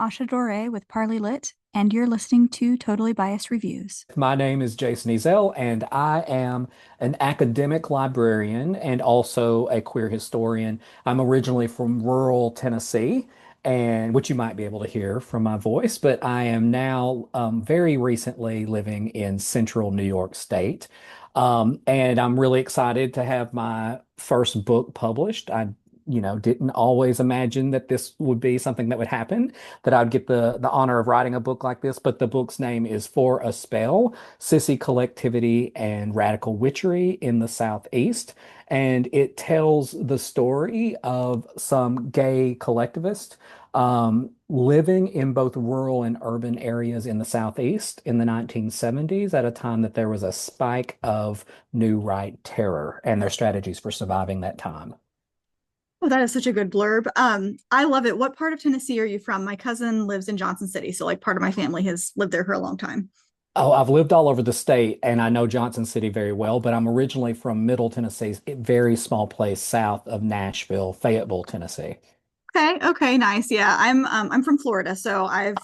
Asha Dore with Parley Lit, and you're listening to Totally Biased Reviews. My name is Jason Ezell, and I am an academic librarian and also a queer historian. I'm originally from rural Tennessee, and which you might be able to hear from my voice, but I am now very recently living in central New York State. And I'm really excited to have my first book published. I didn't always imagine that this would be something that would happen, that I'd get the honor of writing a book like this. But the book's name is For a Spell, Sissy Collectivity and Radical Witchery in the Southeast. And it tells the story of some gay collectivists living in both rural and urban areas in the Southeast in the 1970s at a time that there was a spike of new right terror and their strategies for surviving that time. Oh, that is such a good blurb. I love it. What part of Tennessee are you from? My cousin lives in Johnson City, so like part of my family has lived there for a long time. Oh, I've lived all over the state and I know Johnson City very well, but I'm originally from Middle Tennessee, a very small place south of Nashville, Fayetteville, Tennessee. Okay, okay, nice. Yeah, I'm from Florida, so I've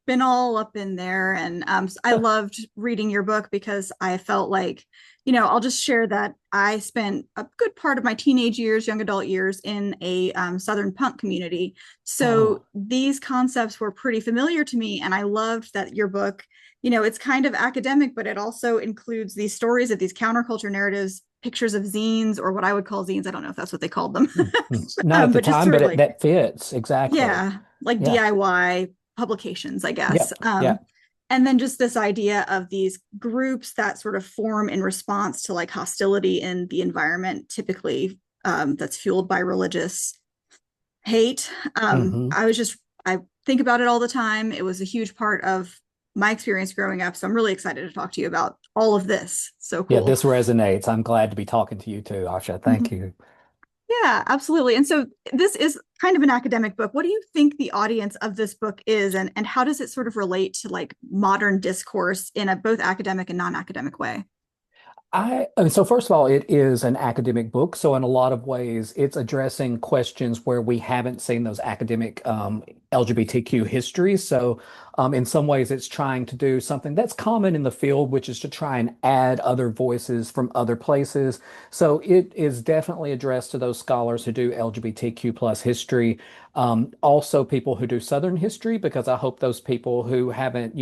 been all up in there, and I loved reading your book because I felt like, I'll just share that I spent a good part of my teenage years, young adult years, in a Southern punk community. So Oh, these concepts were pretty familiar to me, and I loved that your book, it's kind of academic, but it also includes these stories of these counterculture narratives, pictures of zines, or what I would call zines. I don't know if that's what they called them. not at the But just time, sort but of like, that fits exactly. yeah, like Yeah. DIY publications, I guess. Yep. Yeah. And then just this idea of these groups that sort of form in response to like hostility in the environment, typically that's fueled by religious hate. hmm I think about it all the time. It was a huge part of my experience growing up. So I'm really excited to talk to you about all of this. So Yeah, cool. this resonates. I'm glad to be talking to you too, Asha. Thank you. Yeah, absolutely. And so this is kind of an academic book. What do you think the audience of this book is, and how does it sort of relate to like modern discourse in a both academic and non-academic way? I mean, so first of all, it is an academic book. So in a lot of ways, it's addressing questions where we haven't seen those academic LGBTQ histories. So in some ways, it's trying to do something that's common in the field, which is to try and add other voices from other places. So it is definitely addressed to those scholars who do LGBTQ plus history. Also people who do Southern history, because I hope those people who haven't,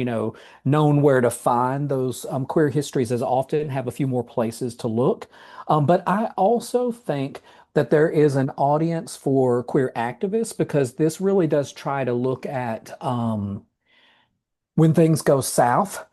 known where to find those queer histories as often, have a few more places to look. But I also think that there is an audience for queer activists because this really does try to look at when things go south,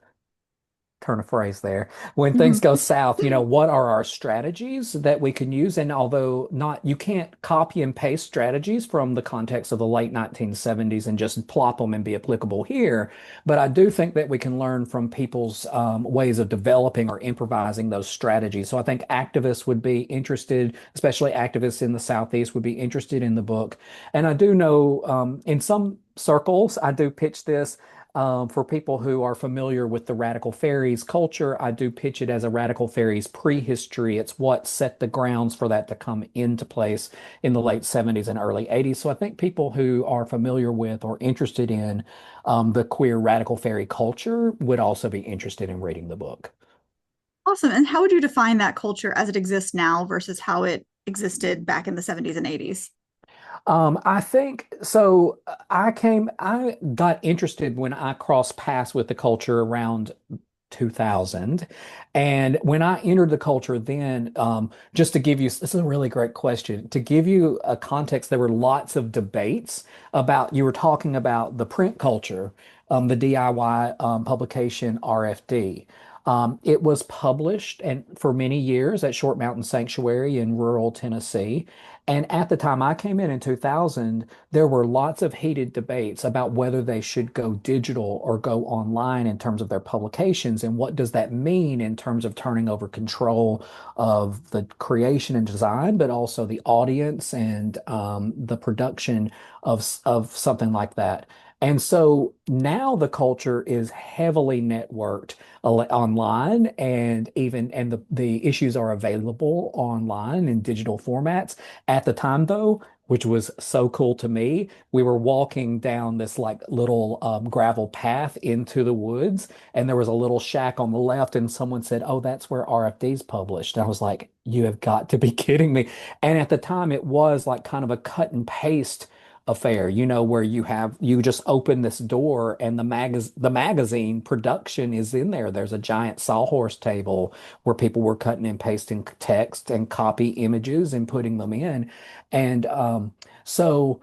turn a phrase there. When things Mhm. go south, what are our strategies that we can use? And although not, you can't copy and paste strategies from the context of the late 1970s and just plop them and be applicable here. But I do think that we can learn from people's ways of developing or improvising those strategies. So I think activists would be interested, especially activists in the Southeast, would be interested in the book. And I do know in some circles, I do pitch this for people who are familiar with the Radical Faeries culture. I do pitch it as a Radical Faeries prehistory. It's what set the grounds for that to come into place in the late 70s and early 80s. So I think people who are familiar with or interested in the queer Radical Faerie culture would also be interested in reading the book. Awesome. And how would you define that culture as it exists now versus how it existed back in the 70s and 80s? I think so. I got interested when I crossed paths with the culture around 2000. And when I entered the culture then, just to give you, this is a really great question. To give you a context, there were lots of debates about, you were talking about the print culture, the DIY publication RFD. It was published and for many years at Short Mountain Sanctuary in rural Tennessee. And at the time I came in 2000, there were lots of heated debates about whether they should go digital or go online in terms of their publications. And what does that mean in terms of turning over control of the creation and design, but also the audience and the production of something like that. And so now the culture is heavily networked online and the issues are available online in digital formats. At the time, though, which was so cool to me. We were walking down this like little gravel path into the woods, and there was a little shack on the left, and someone said, "Oh, that's where RFD's published." And I was like, "You have got to be kidding me." And at the time, it was like kind of a cut and paste affair, where you just open this door and the magazine production is in there. There's a giant sawhorse table where people were cutting and pasting text and copy images and putting them in. And so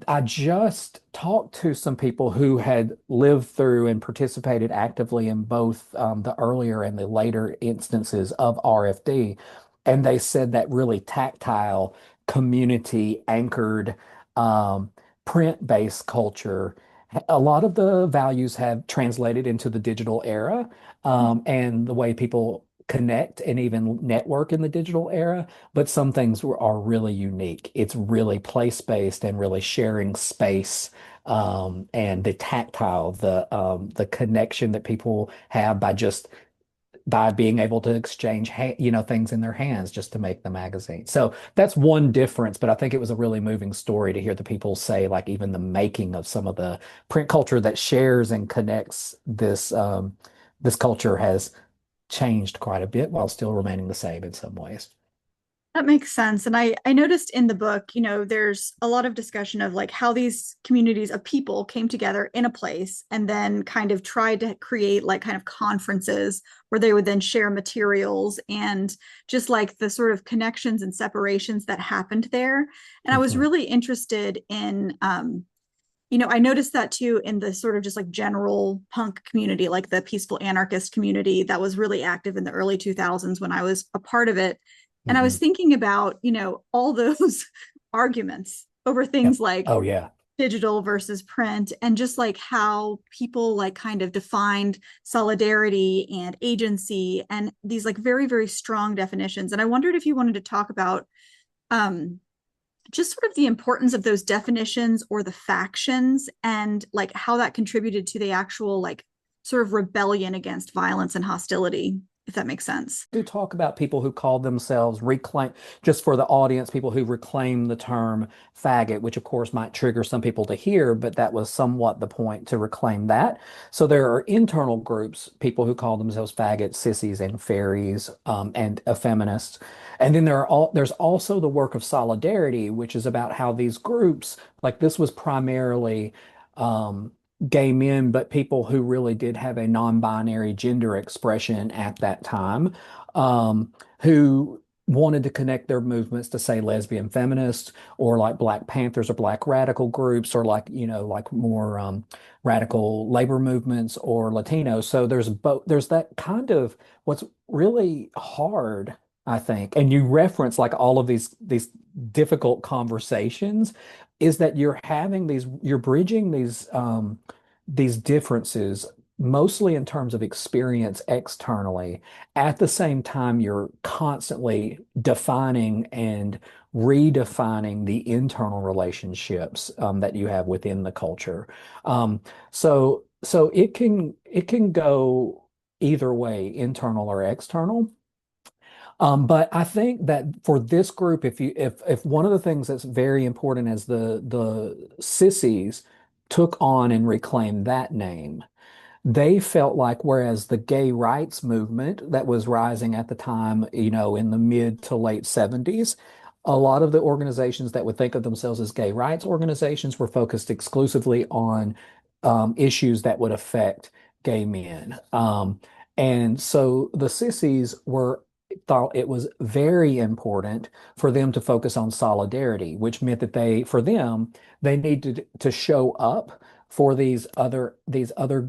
I just talked to some people who had lived through and participated actively in both the earlier and the later instances of RFD. And they said that really tactile, community anchored, um, print-based culture, a lot of the values have translated into the digital era, and the way people connect and even network in the digital era. But some things are really unique. It's really place-based and really sharing space. And the tactile, the connection that people have by being able to exchange, things in their hands just to make the magazine. So that's one difference, but I think it was a really moving story to hear the people say, like, even the making of some of the print culture that shares and connects this culture has changed quite a bit while still remaining the same in some ways. That makes sense. And I noticed in the book, there's a lot of discussion of like how these communities of people came together in a place and then kind of tried to create like kind of conferences where they would then share materials and just like the sort of connections and separations that happened there. And I was Mhm. really interested in I noticed that too in the sort of just like general punk community, like the peaceful anarchist community that was really active in the early 2000s when I was a part of it. And I was Mhm. thinking about, all those arguments over Yeah. things like Oh yeah. digital versus print and just like how people like kind of defined solidarity and agency and these like very, very strong definitions. And I wondered if you wanted to talk about um, just sort of the importance of those definitions or the factions and like how that contributed to the actual like sort of rebellion against violence and hostility, if that makes sense. Do talk about people who call themselves reclaim, just for the audience, people who reclaim the term faggot, which of course might trigger some people to hear, but that was somewhat the point to reclaim that. So there are internal groups, people who call themselves faggots, sissies, and fairies, and feminists. And then there's also the work of solidarity, which is about how these groups, like this was primarily um, gay men, but people who really did have a non-binary gender expression at that time, who wanted to connect their movements to, say, lesbian feminists or like Black Panthers or Black radical groups or like, like more radical labor movements or Latinos. So there's that kind of what's really hard, I think, and you reference like all of these difficult conversations is that you're bridging these differences mostly in terms of experience externally. At the same time, you're constantly defining and redefining the internal relationships that you have within the culture. So it can go either way, internal or external. But I think that for this group, if one of the things that's very important is the sissies took on and reclaimed that name, they felt like whereas the gay rights movement that was rising at the time, in the mid to late 70s, a lot of the organizations that would think of themselves as gay rights organizations were focused exclusively on issues that would affect gay men. And so the sissies were thought it was very important for them to focus on solidarity, which meant that for them, they needed to show up for these other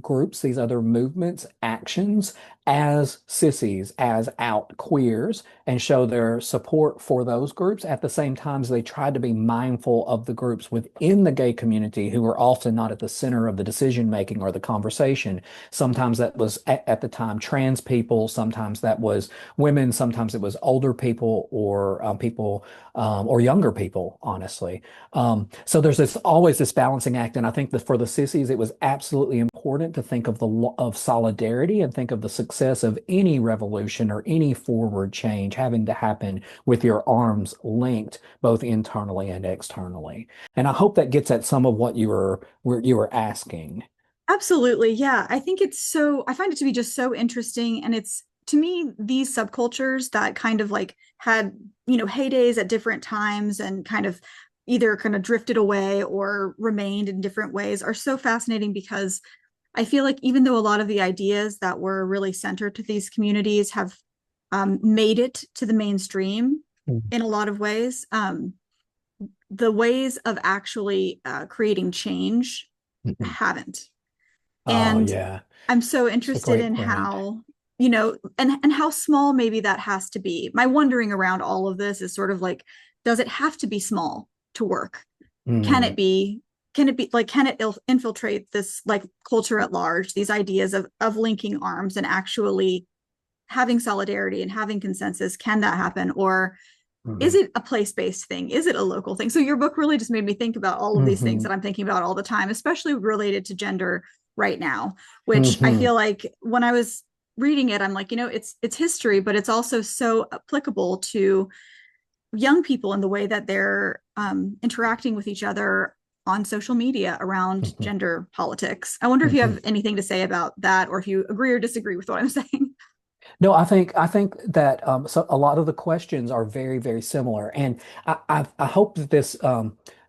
groups, these other movements, actions as sissies, as out queers, and show their support for those groups. At the same time as they tried to be mindful of the groups within the gay community who were often not at the center of the decision making or the conversation. Sometimes that was at the time trans people, sometimes that was women, sometimes it was older people or people or younger people, honestly. So there's always this balancing act, and I think that for the sissies, it was absolutely important to think of of solidarity and think of the success of any revolution or any forward change having to happen with your arms linked both internally and externally. And I hope that gets at some of what you were asking. Absolutely. Yeah. I think it's so, I find it to be just so interesting. And it's, to me, these subcultures that kind of like had, heydays at different times and kind of either kind of drifted away or remained in different ways are so fascinating because I feel like even though a lot of the ideas that were really centered to these communities have made it to the mainstream Mhm. in a lot of ways, the ways of actually creating change haven't. Oh, And yeah. I'm so It's a interested great in point. how, and how small maybe that has to be. My wondering around all of this is sort of like, does it have to be small to work? Can Mm, it be, can it infiltrate this like culture at large, these ideas of linking arms and actually having solidarity and having consensus? Can that happen? Or is mhm, it a place-based thing? Is it a local thing? So your book really just made me think about all of these things mhm, that I'm thinking about all the time, especially related to gender right now, which I mhm, feel like when I was reading it, I'm like, it's history, but it's also so applicable to young people in the way that they're interacting with each other on social media around mhm, gender politics. I wonder if you have mhm. anything to say about that, or if you agree or disagree with what I'm saying. No, I think that so a lot of the questions are very, very similar, and I hope that this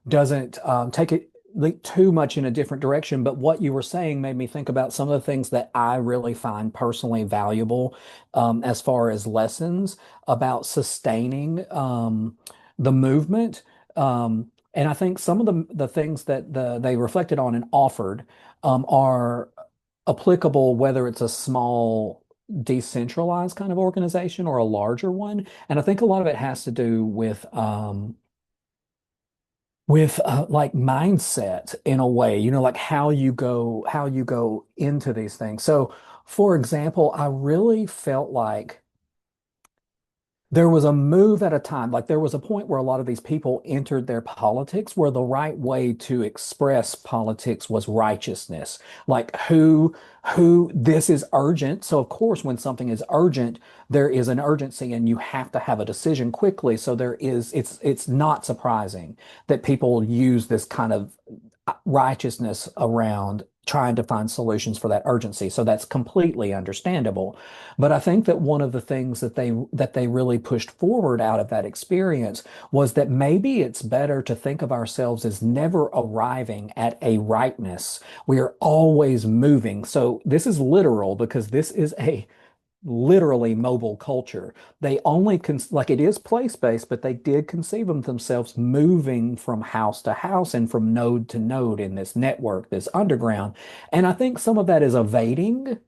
doesn't take it like, too much in a different direction. But what you were saying made me think about some of the things that I really find personally valuable as far as lessons about sustaining the movement. And I think some of the things that they reflected on and offered are applicable, whether it's a small decentralized kind of organization or a larger one. And I think a lot of it has to do with like mindset in a way, like how you go into these things. So, for example, I really felt like there was a move at a time, like there was a point where a lot of these people entered their politics where the right way to express politics was righteousness. Like who this is urgent. So of course, when something is urgent, there is an urgency and you have to have a decision quickly. So it's not surprising that people use this kind of righteousness around trying to find solutions for that urgency. So that's completely understandable. But I think that one of the things that they really pushed forward out of that experience was that maybe it's better to think of ourselves as never arriving at a rightness. We are always moving. So this is literal because this is a literally mobile culture. They only like it is place-based, but they did conceive of themselves moving from house to house and from node to node in this network, this underground. And I think some of that is evading,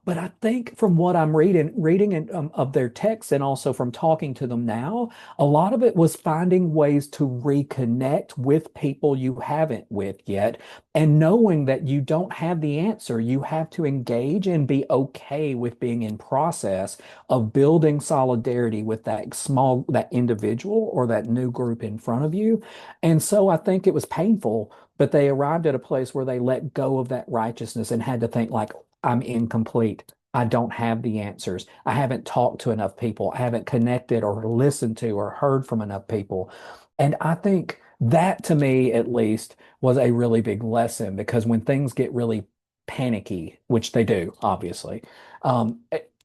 but I think from what I'm reading of their texts and also from talking to them now, a lot of it was finding ways to reconnect with people you haven't with yet and knowing that you don't have the answer. You have to engage and be okay with being in process of building solidarity with that individual or that new group in front of you. And so I think it was painful, but they arrived at a place where they let go of that righteousness and had to think like, I'm incomplete. I don't have the answers. I haven't talked to enough people. I haven't connected or listened to or heard from enough people. And I think that to me, at least, was a really big lesson because when things get really panicky, which they do, obviously,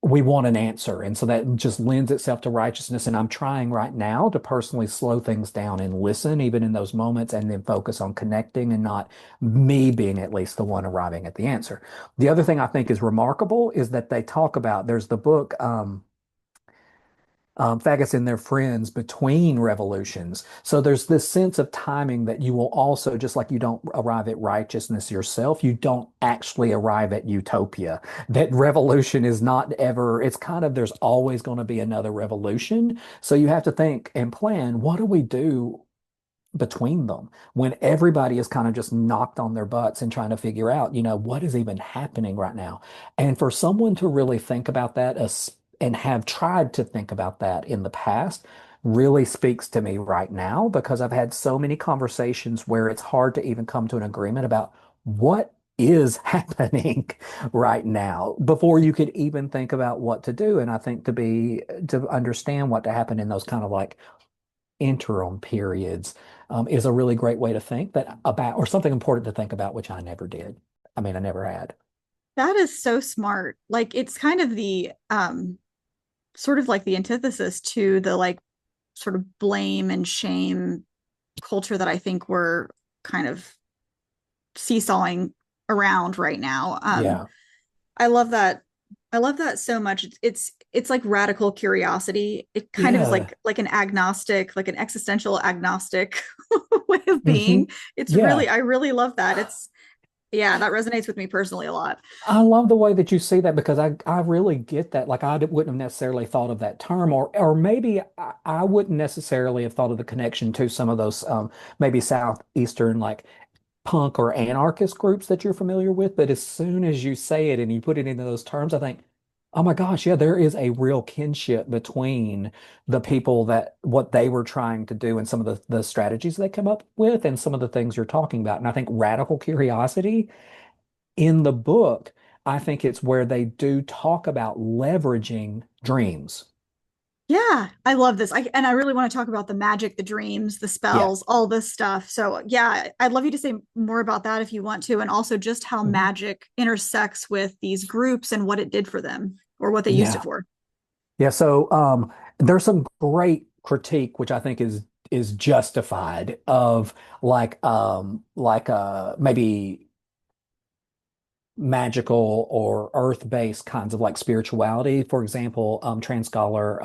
we want an answer. And so that just lends itself to righteousness. And I'm trying right now to personally slow things down and listen, even in those moments, and then focus on connecting and not me being at least the one arriving at the answer. The other thing I think is remarkable is that they talk about there's the book Faggots and Their Friends Between Revolutions. So there's this sense of timing that you will also, just like you don't arrive at righteousness yourself, you don't actually arrive at utopia. That revolution is not ever, it's kind of, there's always going to be another revolution. So you have to think and plan, what do we do between them when everybody is kind of just knocked on their butts and trying to figure out, what is even happening right now? And for someone to really think about that and have tried to think about that in the past really speaks to me right now because I've had so many conversations where it's hard to even come to an agreement about what is happening right now before you could even think about what to do. And I think to understand what to happen in those kind of like interim periods is a really great way to think that about, or something important to think about, which I never did. I mean, I never had. That is so smart. Like it's kind of the sort of like the antithesis to the like sort of blame and shame culture that I think we're kind of seesawing around right now. Yeah. I love that. I love that so much. It's like radical curiosity. It kind of is Yeah. like an agnostic, like an existential agnostic way of Hmm. being. It's really Yeah. I really love that. It's yeah, that resonates with me personally a lot. I love the way that you see that because I really get that. Like wouldn't have necessarily thought of that term, or maybe I wouldn't necessarily have thought of the connection to some of those maybe southeastern like punk or anarchist groups that you're familiar with. But as soon as you say it and you put it into those terms, I think, oh my gosh, yeah, there is a real kinship between the people that what they were trying to do and some of the strategies they come up with and some of the things you're talking about. And I think radical curiosity in the book, I think it's where they do talk about leveraging dreams. Yeah, I love this. And I really want to talk about the magic, the dreams, the Yeah. spells, all this stuff. So, yeah, I'd love you to say more about that if you want to, and also just how Mhm. magic intersects with these groups and what it did for them or what they used it Yeah. for. Yeah. So there's some great critique, which I think is justified of maybe magical or earth-based kinds of like spirituality. For example, trans scholar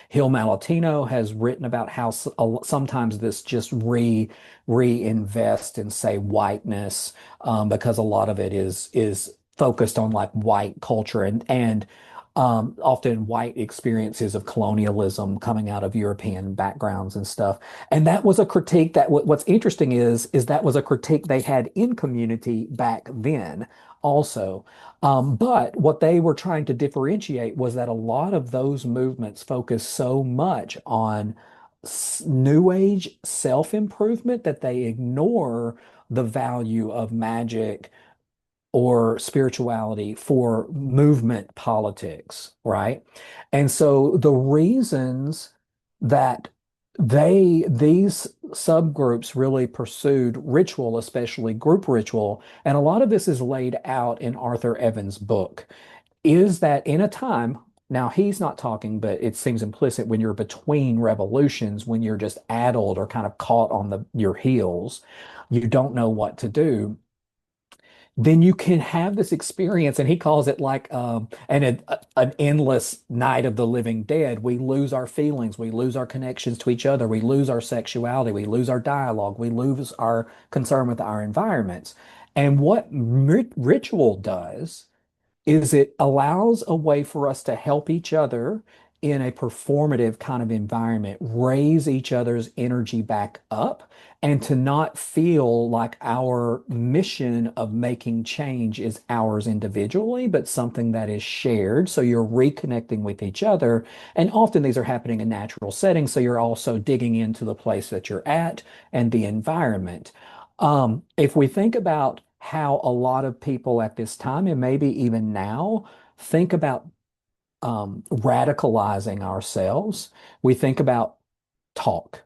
Hill Malatino has written about how sometimes this just reinvest in say whiteness because a lot of it is focused on like white culture and often white experiences of colonialism coming out of European backgrounds and stuff. And that was a critique that what's interesting is that was a critique they had in community back then also. But what they were trying to differentiate was that a lot of those movements focus so much on new age self-improvement that they ignore the value of magic or spirituality for movement politics, right? And so the reasons that these subgroups really pursued ritual, especially group ritual, and a lot of this is laid out in Arthur Evans' book, is that in a time, now he's not talking, but it seems implicit when you're between revolutions, when you're just addled or kind of caught on your heels, you don't know what to do, then you can have this experience, and he calls it like an endless night of the living dead. We lose our feelings, we lose our connections to each other, we lose our sexuality, we lose our dialogue, we lose our concern with our environments. And what ritual does is it allows a way for us to help each other in a performative kind of environment, raise each other's energy back up, and to not feel like our mission of making change is ours individually, but something that is shared. So you're reconnecting with each other. And often these are happening in natural settings. So you're also digging into the place that you're at and the environment. If we think about how a lot of people at this time, and maybe even now, think about radicalizing ourselves, we think about talk.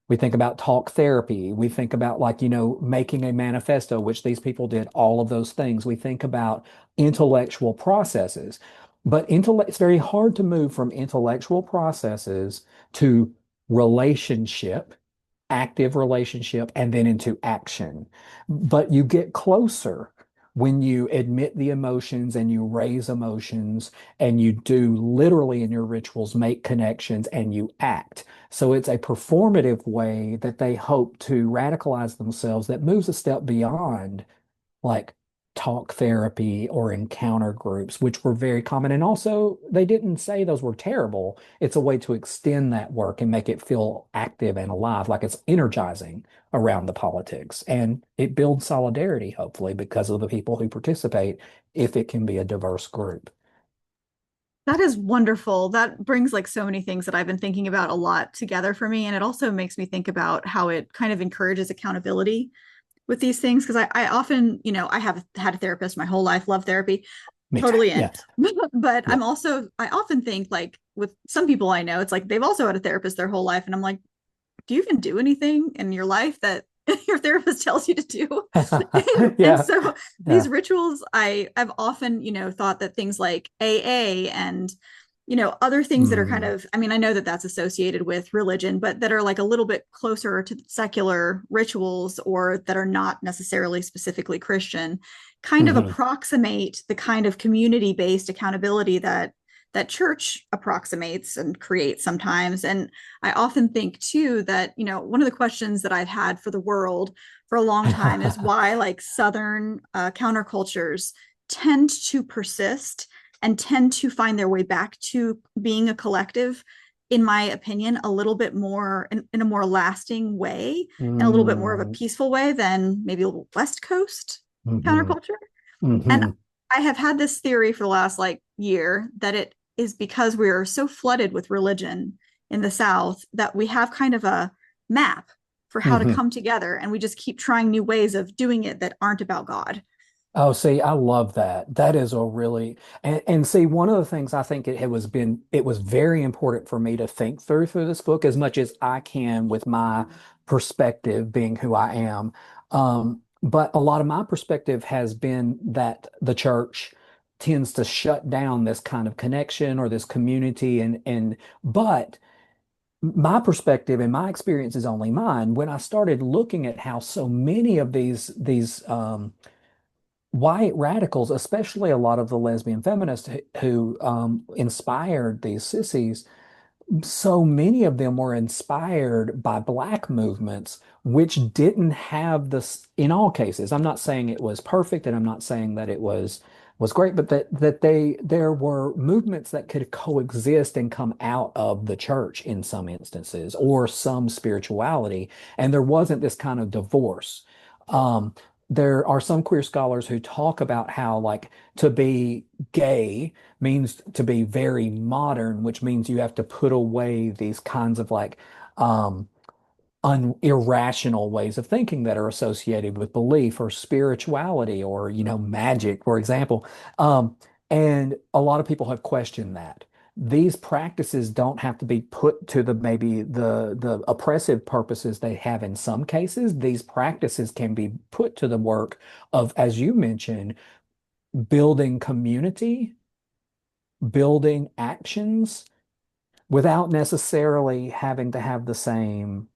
We think about talk therapy. We think about like, making a manifesto, which these people did all of those things. We think about intellectual processes. But it's very hard to move from intellectual processes to relationship, active relationship, and then into action. But you get closer when you admit the emotions and you raise emotions and you do literally in your rituals make connections and you act. So it's a performative way that they hope to radicalize themselves that moves a step beyond like talk therapy or encounter groups, which were very common. And also, they didn't say those were terrible. It's a way to extend that work and make it feel active and alive, like it's energizing around the politics. And it builds solidarity, hopefully, because of the people who participate, if it can be a diverse group. That is wonderful. That brings like so many things that I've been thinking about a lot together for me. And it also makes me think about how it kind of encourages accountability with these things because I often, I have had a therapist my whole life, love therapy, Me too. totally in. Yeah. But Yeah. I often think like with some people I know, it's like they've also had a therapist their whole life. And I'm like, do you even do anything in your life that your therapist tells you to do? And Yeah. so these Yeah. rituals, I've often, thought that things like AA and other things that are kind Mm, of, I mean, I know that that's associated with religion, but that are like a little bit closer to secular rituals or that are not necessarily specifically Christian, kind of mhm. approximate the kind of community-based accountability that church approximates and creates sometimes. And I often think too that, one of the questions that I've had for the world for a long time is why like Southern countercultures tend to persist and tend to find their way back to being a collective, in my opinion, a little bit more in a more lasting way and a little bit more of a Mm, peaceful way than maybe a West Coast mhm, counterculture. And mhm. I have had this theory for the last like year that it is because we are so flooded with religion in the South that we have kind of a map for how to Mhm. come together. And we just keep trying new ways of doing it that aren't about God. Oh, see, I love that. That is a really and see one of the things I think it was very important for me to think through this book as much as I can with my perspective being who I am. But a lot of my perspective has been that the church tends to shut down this kind of connection or this community and but my perspective and my experience is only mine. When I started looking at how so many of these white radicals, especially a lot of the lesbian feminists who inspired these sissies, so many of them were inspired by black movements, which didn't have this in all cases. I'm not saying it was perfect, and I'm not saying that it was great, but that there were movements that could coexist and come out of the church in some instances or some spirituality, and there wasn't this kind of divorce. Um, there are some queer scholars who talk about how, like, to be gay means to be very modern, which means you have to put away these kinds of like um, irrational ways of thinking that are associated with belief or spirituality or, magic, for example. Um, and a lot of people have questioned that. These practices don't have to be put to the maybe the oppressive purposes they have in some cases. These practices can be put to the work of, as you mentioned, building community, building actions without necessarily having to have the same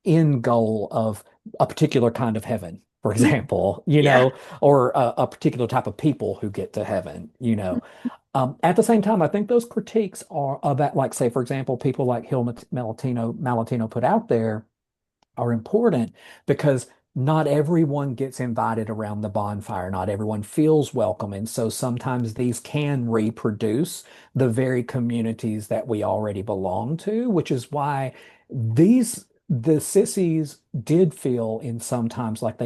end goal of a particular kind of heaven, for example, Yeah. or a particular type of people who get to heaven. At the same time, I think those critiques are about, like, say, for example, people like Malatino put out there are important because not everyone gets invited around the bonfire. Not everyone feels welcome. And so sometimes these can reproduce the very communities that we already belong to, which is why the sissies did feel in sometimes like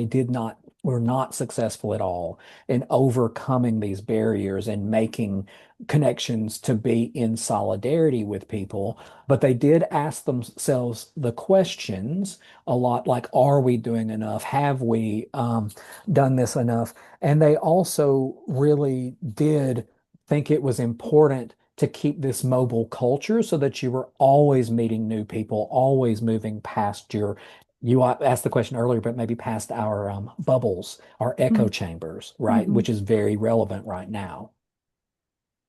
were not successful at all in overcoming these barriers and making connections to be in solidarity with people. But they did ask themselves the questions a lot, like, are we doing enough? Have we done this enough? And they also really did think it was important to keep this mobile culture so that you were always meeting new people, always moving past you asked the question earlier, but maybe past our bubbles, our echo chambers, right? Mm-hmm. Which is very relevant right now.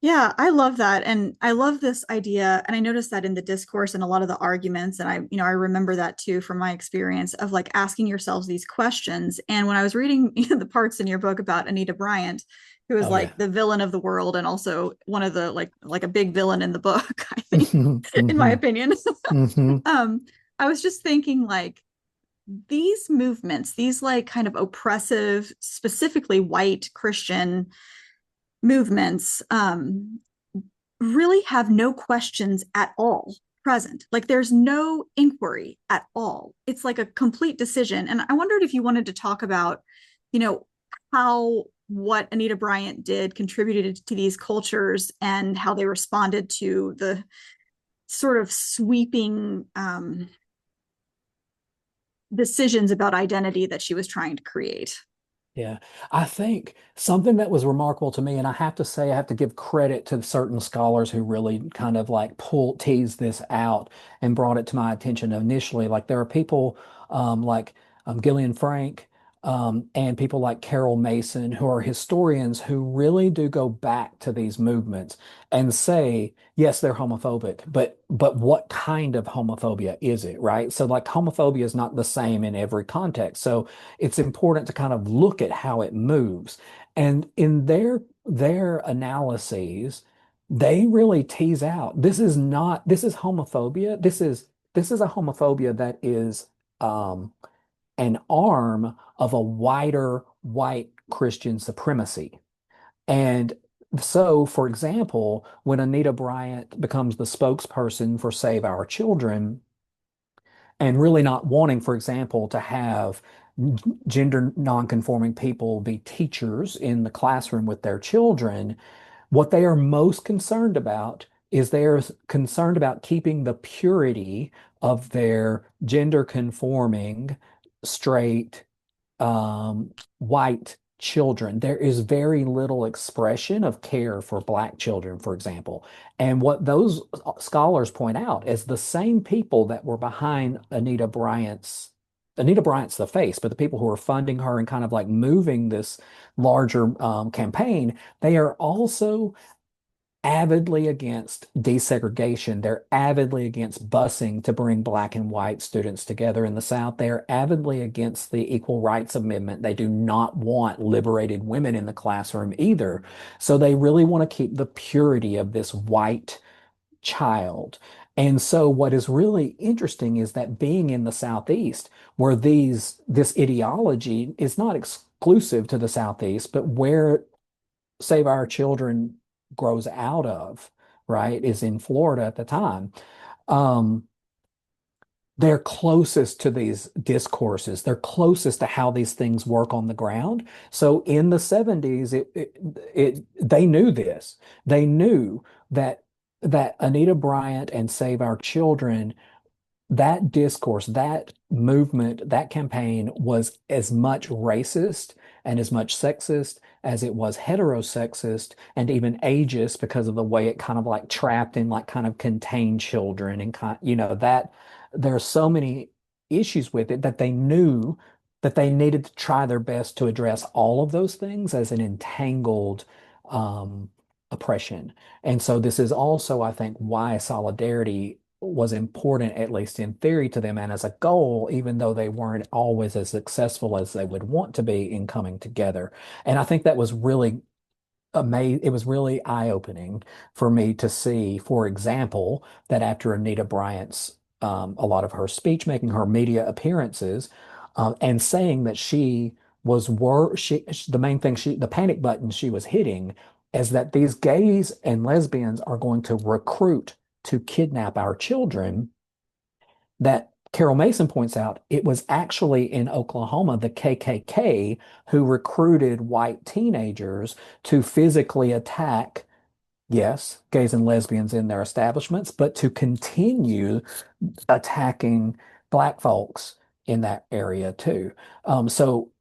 Yeah, I love that. And I love this idea. And I noticed that in the discourse and a lot of the arguments. And I remember that too from my experience of like asking yourselves these questions. And when I was reading the parts in your book about Anita Bryant, who is Oh, yeah. like the villain of the world and also one of the like a big villain in the book, I think, hmm in my hmm opinion. hmm um, I was just thinking like these movements, these like kind of oppressive, specifically white Christian movements, really have no questions at all present. Like there's no inquiry at all. It's like a complete decision. And I wondered if you wanted to talk about, you know, how what Anita Bryant did contributed to these cultures and how they responded to the sort of sweeping decisions about identity that she was trying to create. Yeah, I think something that was remarkable to me, and I have to say, I have to give credit to certain scholars who really kind of like teased this out and brought it to my attention initially. Like there are people like Gillian Frank and people like Carol Mason who are historians who really do go back to these movements and say, yes, they're homophobic, but what kind of homophobia is it, right? So like homophobia is not the same in every context. So it's important to kind of look at how it moves. And in their analyses, they really tease out this is homophobia. This is a homophobia that is an arm of a wider white Christian supremacy. And so, for example, when Anita Bryant becomes the spokesperson for Save Our Children, and really not wanting, for example, to have gender nonconforming people be teachers in the classroom with their children, what they are most concerned about is they're concerned about keeping the purity of their gender conforming, straight, white children. There is very little expression of care for Black children, for example. And what those scholars point out is the same people that were behind Anita Bryant's the face, but the people who are funding her and kind of like moving this larger campaign, they are also avidly against desegregation. They're avidly against busing to bring Black and white students together in the South. They're avidly against the Equal Rights Amendment. They do not want liberated women in the classroom either. So they really want to keep the purity of this white child. And so what is really interesting is that being in the Southeast, where this ideology is not exclusive to the Southeast, but where Save Our Children grows out of, right, is in Florida at the time. Um, they're closest to these discourses. They're closest to how these things work on the ground. So in the 70s, they knew this. They knew that Anita Bryant and Save Our Children, that discourse, that movement, that campaign was as much racist and as much sexist as it was heterosexist and even ageist because of the way it kind of like trapped and like kind of contained children and kind, that there are so many issues with it that they knew that they needed to try their best to address all of those things as an entangled oppression. And so this is also, I think, why solidarity was important, at least in theory, to them and as a goal, even though they weren't always as successful as they would want to be in coming together. And I think that was really amazing. It was really eye-opening for me to see, for example, that after Anita Bryant's a lot of her speech making, her media appearances, and saying that she was the main thing the panic button she was hitting is that these gays and lesbians are going to recruit to kidnap our children, that Carol Mason points out it was actually in Oklahoma, the KKK who recruited white teenagers to physically attack, yes, gays and lesbians in their establishments, but to continue attacking Black folks in that area too. So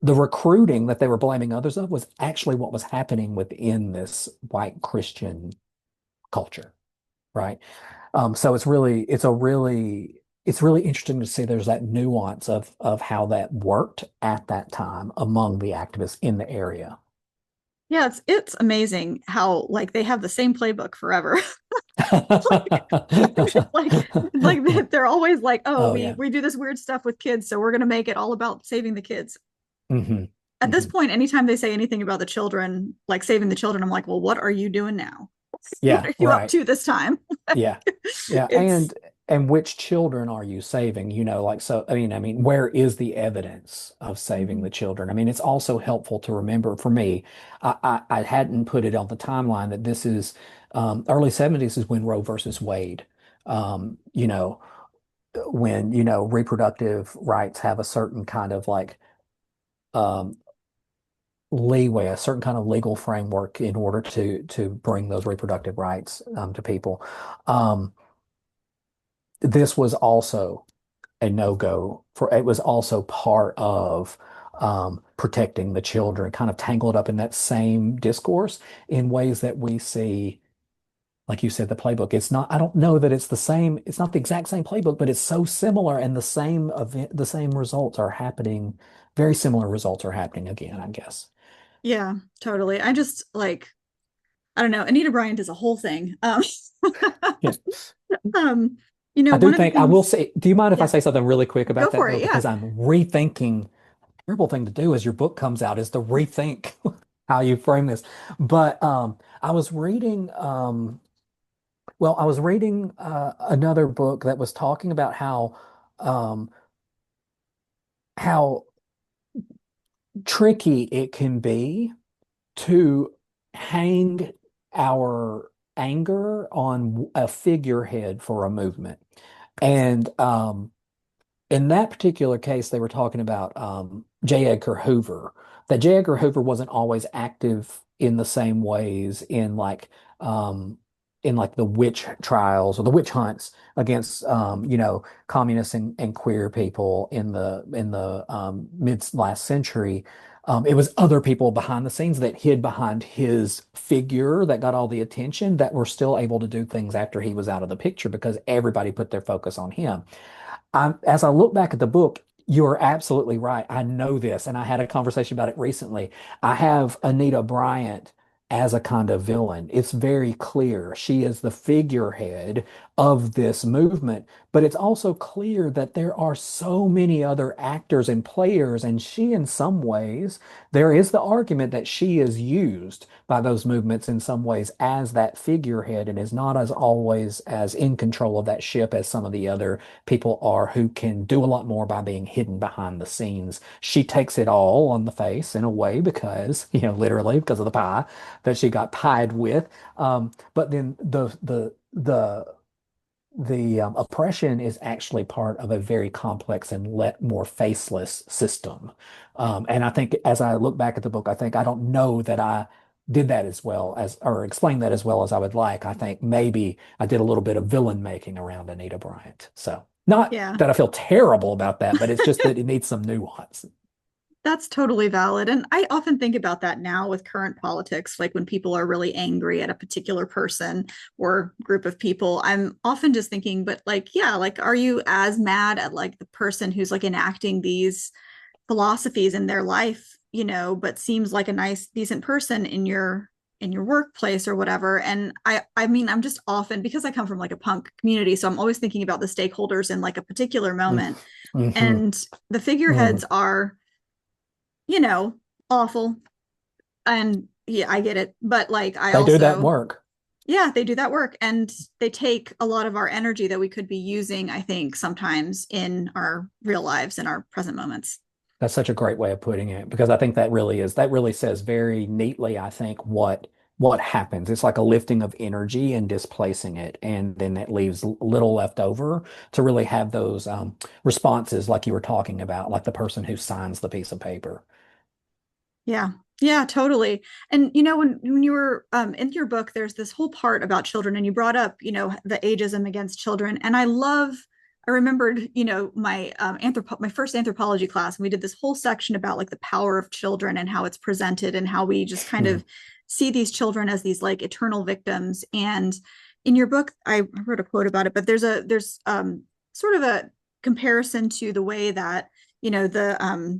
the recruiting that they were blaming others of was actually what was happening within this white Christian culture, right? So it's really interesting to see there's that nuance of how that worked at that time among the activists in the area. Yeah, it's amazing how like they have the same playbook forever. like, they're always like, oh, Oh we yeah. we do this weird stuff with kids, so we're gonna make it all about saving the kids. Hmm. At this Hmm. point, anytime they say anything about the children, like saving the children, I'm like, well, what are you doing now? What Yeah, are you up right. to this time? Yeah. Yeah. It's And which children are you saving? Like so I mean, where is the evidence of saving the children? I mean, it's also helpful to remember for me, I hadn't put it on the timeline that this is early 70s is when Roe versus Wade. You know, when, reproductive rights have a certain kind of like um leeway, a certain kind of legal framework in order to bring those reproductive rights to people. Um, this was also a no-go for it was also part of protecting the children, kind of tangled up in that same discourse in ways that we see, like you said, the playbook. It's not, I don't know that it's the same, it's not the exact same playbook, but it's so similar and the same event, the same results are happening, very similar results are happening again, I guess. Yeah, totally. I just like, I don't know. Anita Bryant is a whole thing. Yeah. Um, I do one of the think I will things, say, do you mind if I yeah, say something really quick go about that for though? it. Yeah. Because I'm rethinking, terrible thing to do as your book comes out is to rethink how you frame this. But I was reading I was reading another book that was talking about um how tricky it can be to hang our anger on a figurehead for a movement. And in that particular case, they were talking about J. Edgar Hoover, that J. Edgar Hoover wasn't always active in the same ways um, in like the witch trials or the witch hunts against communists and queer people in the mid last century. It was other people behind the scenes that hid behind his figure that got all the attention that were still able to do things after he was out of the picture because everybody put their focus on him. As I look back at the book, you're absolutely right. I know this, and I had a conversation about it recently. I have Anita Bryant as a kind of villain. It's very clear she is the figurehead of this movement, but it's also clear that there are so many other actors and players, and she, in some ways, there is the argument that she is used by those movements in some ways as that figurehead and is not as always as in control of that ship as some of the other people are who can do a lot more by being hidden behind the scenes. She takes it all on the face in a way because, literally because of the pie that she got pied with. But then the oppression is actually part of a very complex and let more faceless system. And I think as I look back at the book, I think I don't know that I did that as well as or explained that as well as I would like. I think maybe I did a little bit of villain making around Anita Bryant. So not Yeah. that I feel terrible about that, but it's just that it needs some nuance. That's totally valid. And I often think about that now with current politics, like when people are really angry at a particular person or group of people. I'm often just thinking, but like, yeah, like, are you as mad at like the person who's like enacting these philosophies in their life, but seems like a nice, decent person in your workplace or whatever? And I mean, I'm just often because I come from like a punk community, so I'm always thinking about the stakeholders in like a particular moment. Mm-hmm. And the Mm. figureheads are you know, awful. And yeah, I get it. But like, I They do that also, work. yeah, they do that work and they take a lot of our energy that we could be using, I think, sometimes in our real lives, in our present moments. That's such a great way of putting it because I think that really says very neatly, I think, what happens. It's like a lifting of energy and displacing it, and then it leaves little left over to really have those responses like you were talking about, like the person who signs the piece of paper. Yeah. Yeah, totally. And when you were in your book, there's this whole part about children, and you brought up, the ageism against children. And I remembered, my my first anthropology class, and we did this whole section about like the power of children and how it's presented and how we just kind Hmm. of see these children as these like eternal victims. And in your book, I wrote a quote about it, but there's sort of a comparison to the way that, the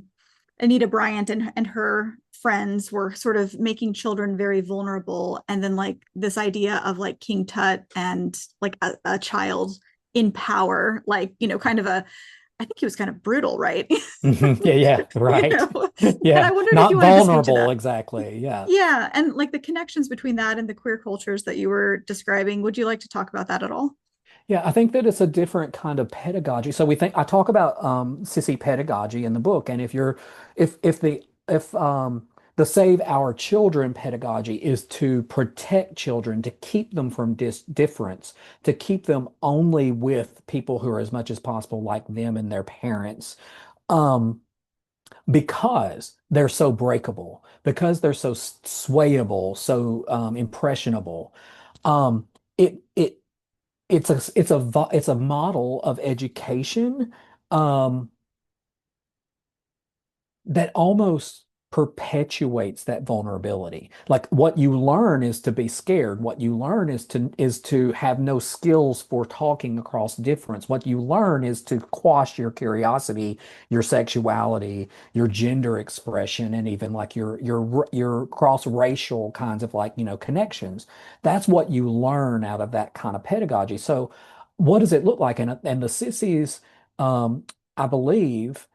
Anita Bryant and her friends were sort of making children very vulnerable. And then like this idea of like King Tut and like a child in power, like, kind of I think he was kind of brutal, right? Mhm. Yeah, yeah, you right. know, and I Yeah, wondered if not you wanted to speak to vulnerable that. exactly. Yeah. Yeah. And like the connections between that and the queer cultures that you were describing. Would you like to talk about that at all? Yeah, I think that it's a different kind of pedagogy. So I talk about sissy pedagogy in the book, and if the Save Our Children pedagogy is to protect children, to keep them from difference, to keep them only with people who are as much as possible like them and their parents, um, because they're so breakable, because they're so swayable, so impressionable. Um, it it's a model of education um, that almost perpetuates that vulnerability. Like what you learn is to be scared. What you learn is to have no skills for talking across difference. What you learn is to quash your curiosity, your sexuality, your gender expression, and even like your cross-racial kinds of like, connections. That's what you learn out of that kind of pedagogy. So what does it look like? And the sissies, um, I believe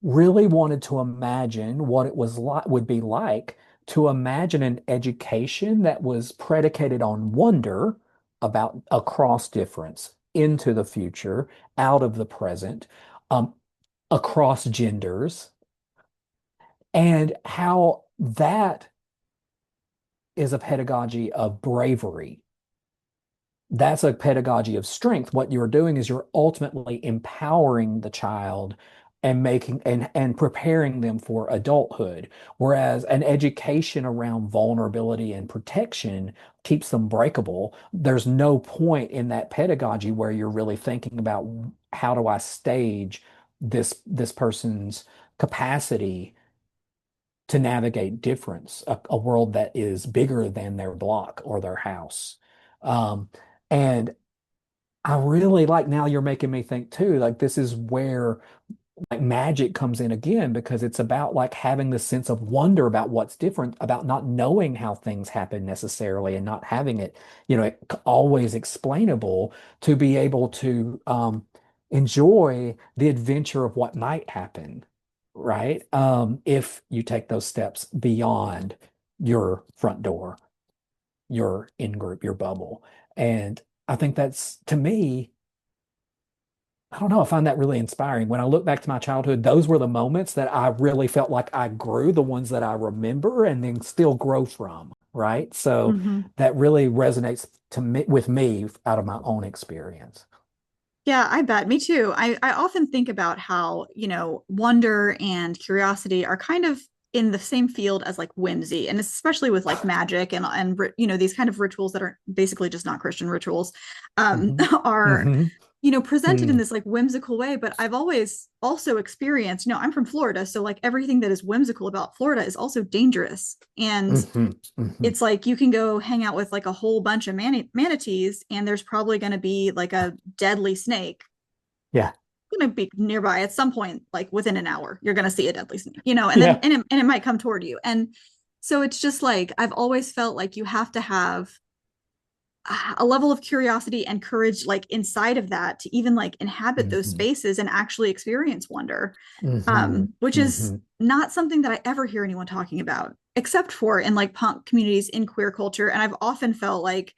really wanted to imagine what it was like would be like to imagine an education that was predicated on wonder about across difference into the future, out of the present, um, across genders, and how that is a pedagogy of bravery. That's a pedagogy of strength. What you're doing is you're ultimately empowering the child and making and preparing them for adulthood. Whereas an education around vulnerability and protection keeps them breakable. There's no point in that pedagogy where you're really thinking about how do I stage this person's capacity to navigate difference, a world that is bigger than their block or their house. Um, and I really like now you're making me think too, like this is where like magic comes in again because it's about like having the sense of wonder about what's different, about not knowing how things happen necessarily and not having it, always explainable to be able to enjoy the adventure of what might happen, right? If you take those steps beyond your front door, your in group, your bubble. And I think that's to me, I don't know, I find that really inspiring. When I look back to my childhood, those were the moments that I really felt like I grew, the ones that I remember and then still grow from, right? So Mhm. that really resonates to me with me out of my own experience. Yeah, I bet. Me too. I often think about how, wonder and curiosity are kind of in the same field as like whimsy, and especially with like magic and these kind of rituals that are basically just not Christian rituals, Hmm. are Hmm. presented in Hmm. this like whimsical way. But I've always also experienced, I'm from Florida, so like everything that is whimsical about Florida is also dangerous. And Hmm. Hmm. it's like you can go hang out with like a whole bunch of manatees, and there's probably going to be like a deadly snake Yeah. going to be nearby at some point, like within an hour. You're going to see a deadly snake, and then Yeah. and it might come toward you. And so it's just like I've always felt like you have to have a level of curiosity and courage like inside of that to even like inhabit those Hmm. spaces and actually experience wonder, Hmm. which is Hmm. not something that I ever hear anyone talking about except for in like punk communities in queer culture. And I've often felt like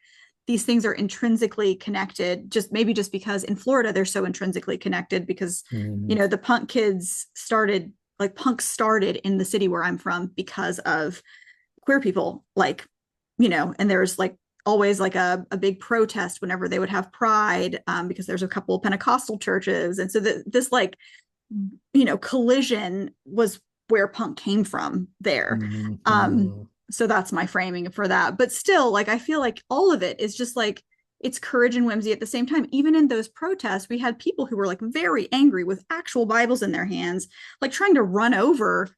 these things are intrinsically connected, just maybe just because in Florida they're so intrinsically connected because Hmm. the punk kids started, like punk started in the city where I'm from because of queer people, like, and there's like always like a big protest whenever they would have pride, because there's a couple of Pentecostal churches. And so this like, collision was where punk came from there. Um, Hmm. so that's my framing for that. But still, like, I feel like all of it is just like, it's courage and whimsy at the same time. Even in those protests, we had people who were like very angry with actual Bibles in their hands, like trying to run over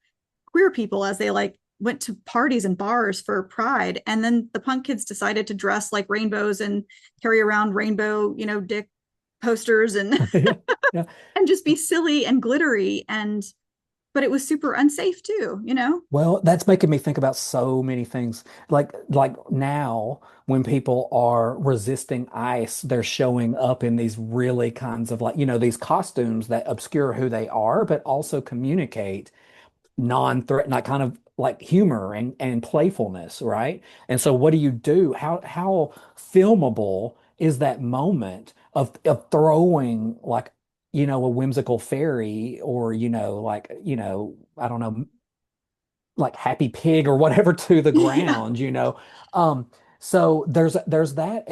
queer people as they like went to parties and bars for pride. And then the punk kids decided to dress like rainbows and carry around rainbow, dick posters and Yeah. Yeah. and just be silly and glittery. And but it was super unsafe too. Well, that's making me think about so many things. Like now, when people are resisting ICE, they're showing up in these really kinds of like, these costumes that obscure who they are, but also communicate non-threat, like kind of like humor and playfulness, right? And so what do you do? How filmable is that moment of throwing like, a whimsical fairy or, like, I don't know, like happy pig or whatever to the Yeah. ground, Um, so there's that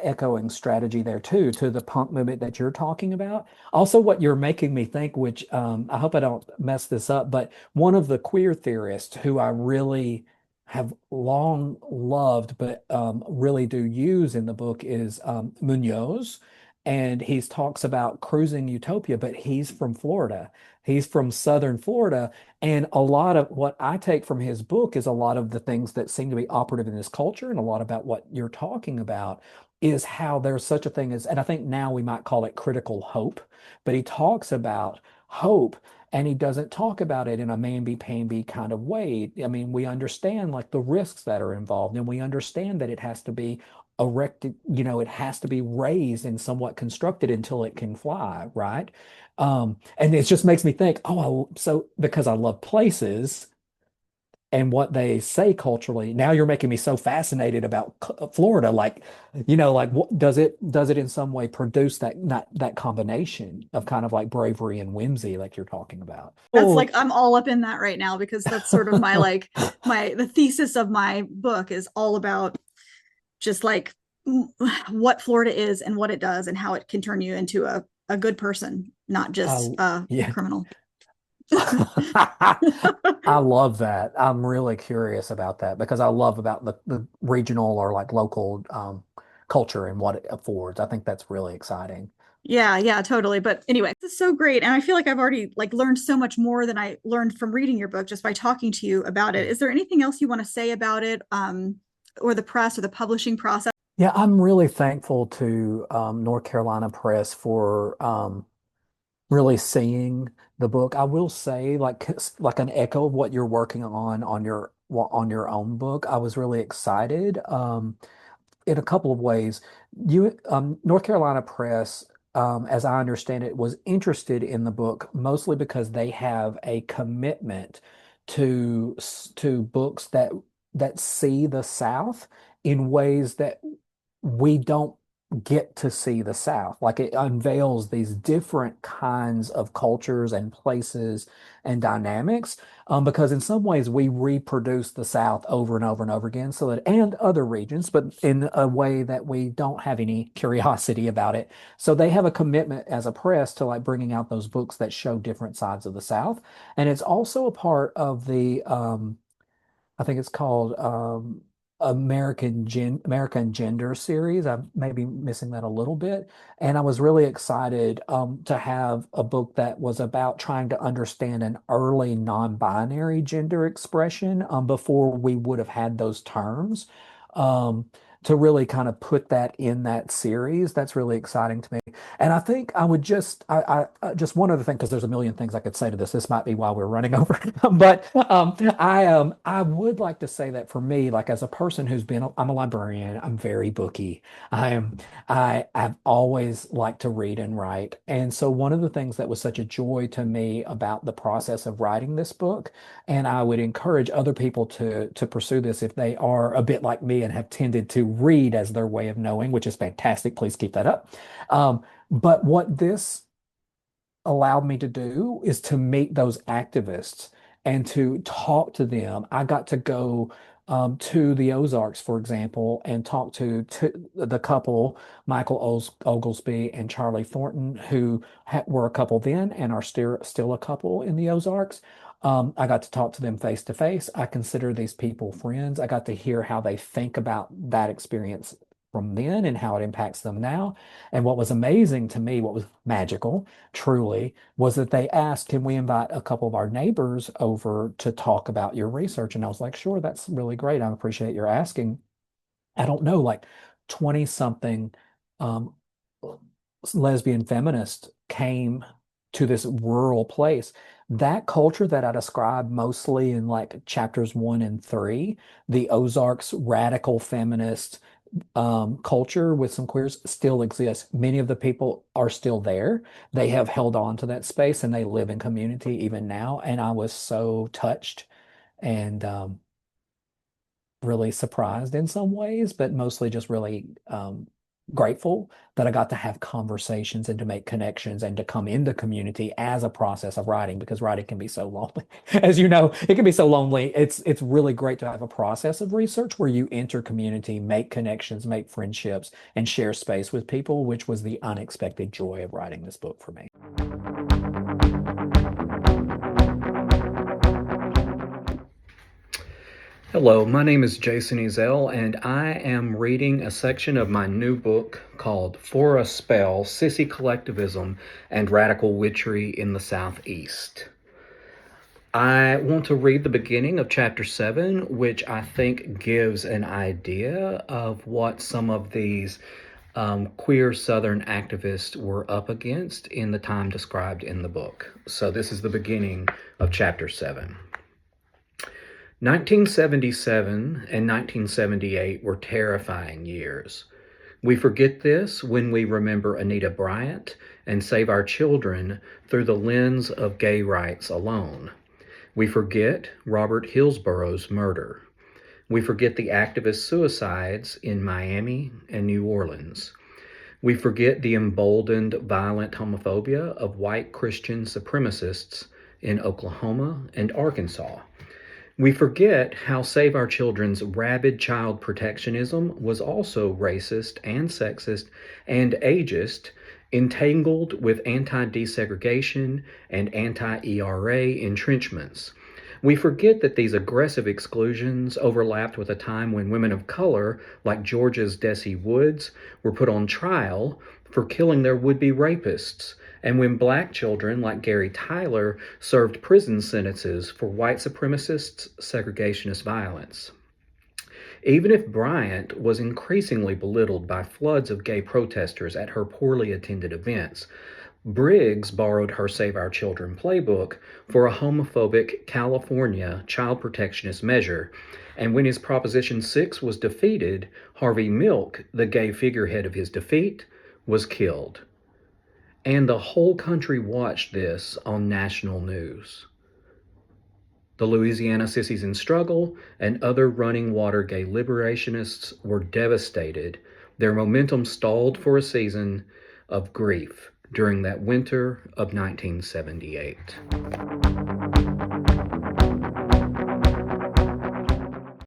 echoing strategy there too, to the punk movement that you're talking about. Also, what you're making me think, which I hope I don't mess this up, but one of the queer theorists who I really have long loved, but really do use in the book is Munoz. and he talks about cruising utopia, but he's from Florida. He's from Southern Florida. And a lot of what I take from his book is a lot of the things that seem to be operative in his culture, and a lot about what you're talking about is how there's such a thing as, and I think now we might call it critical hope, but he talks about hope, and he doesn't talk about it in a mamby-pamby kind of way. I mean, we understand like the risks that are involved, and we understand that it has to be erected, it has to be raised and somewhat constructed until it can fly, right? And it just makes me think, oh, so because I love places and what they say culturally, now you're making me so fascinated about Florida. Like, like what does it in some way produce that combination of kind of like bravery and whimsy, like you're talking about? That's Oh, like I'm all up in that right now because that's sort of my like my the thesis of my book is all about just like what Florida is and what it does and how it can turn you into a good person, not just a yeah. criminal. I love that. I'm really curious about that because I love about the regional or like local culture and what it affords. I think that's really exciting. Yeah, yeah, totally. But anyway, this is so great. And I feel like I've already like learned so much more than I learned from reading your book just by talking to you about it. Is there anything else you want to say about it, or the press or the publishing process? Yeah, I'm really thankful to North Carolina Press for really seeing the book. I will say, like an echo of what you're working on your own book. I was really excited. In a couple of ways. North Carolina Press, as I understand it, was interested in the book mostly because they have a commitment to books that see the South in ways that we don't get to see the South. Like it unveils these different kinds of cultures and places and dynamics. Because in some ways we reproduce the South over and over and over again, so that and other regions, but in a way that we don't have any curiosity about it. So they have a commitment as a press to like bringing out those books that show different sides of the South, and it's also a part of the I think it's called American Gender series. I may be missing that a little bit. And I was really excited to have a book that was about trying to understand an early non-binary gender expression before we would have had those terms. Um, to really kind of put that in that series. That's really exciting to me. And I think I would just one other thing, because there's a million things I could say to this. This might be why we're running over. But I would like to say that for me, like as a person I'm a librarian, I'm very booky. I've always liked to read and write. And so one of the things that was such a joy to me about the process of writing this book, and I would encourage other people to pursue this if they are a bit like me and have tended to read as their way of knowing, which is fantastic. Please keep that up. But what this allowed me to do is to meet those activists and to talk to them. I got to go to the Ozarks, for example, and talk to the couple, Michael Oglesby and Charlie Thornton, who were a couple then and are still a couple in the Ozarks. I got to talk to them face to face. I consider these people friends. I got to hear how they think about that experience from then and how it impacts them now. And what was amazing to me, what was magical, truly, was that they asked, can we invite a couple of our neighbors over to talk about your research? And I was like, sure, that's really great. I appreciate your asking. I don't know, like 20 something um, lesbian feminists came to this rural place. That culture that I described mostly in like chapters 1 and 3, the Ozarks radical feminist culture with some queers still exists. Many of the people are still there. They have held on to that space and they live in community even now. And I was so touched and really surprised in some ways, but mostly just really grateful that I got to have conversations and to make connections and to come into community as a process of writing, because writing can be so lonely. As you know, it can be so lonely. It's really great to have a process of research where you enter community, make connections, make friendships, and share space with people, which was the unexpected joy of writing this book for me. Hello, my name is Jason Ezell, and I am reading a section of my new book called For a Spell, Sissie Collectivism and Radical Witchery in the Southeast. I want to read the beginning of chapter 7, which I think gives an idea of what some of these queer Southern activists were up against in the time described in the book. So, this is the beginning of chapter 7. 1977 and 1978 were terrifying years. We forget this when we remember Anita Bryant and Save Our Children through the lens of gay rights alone. We forget Robert Hillsborough's murder. We forget the activist suicides in Miami and New Orleans. We forget the emboldened violent homophobia of white Christian supremacists in Oklahoma and Arkansas. We forget how Save Our Children's rabid child protectionism was also racist and sexist and ageist, entangled with anti-desegregation and anti-ERA entrenchments. We forget that these aggressive exclusions overlapped with a time when women of color, like Georgia's Desi Woods, were put on trial for killing their would-be rapists, and when black children, like Gary Tyler, served prison sentences for white supremacists' segregationist violence. Even if Bryant was increasingly belittled by floods of gay protesters at her poorly attended events, Briggs borrowed her Save Our Children playbook for a homophobic California child protectionist measure, and when his Proposition 6 was defeated, Harvey Milk, the gay figurehead of his defeat, was killed. And the whole country watched this on national news. The Louisiana Sissies in Struggle and other running water gay liberationists were devastated. Their momentum stalled for a season of grief during that winter of 1978.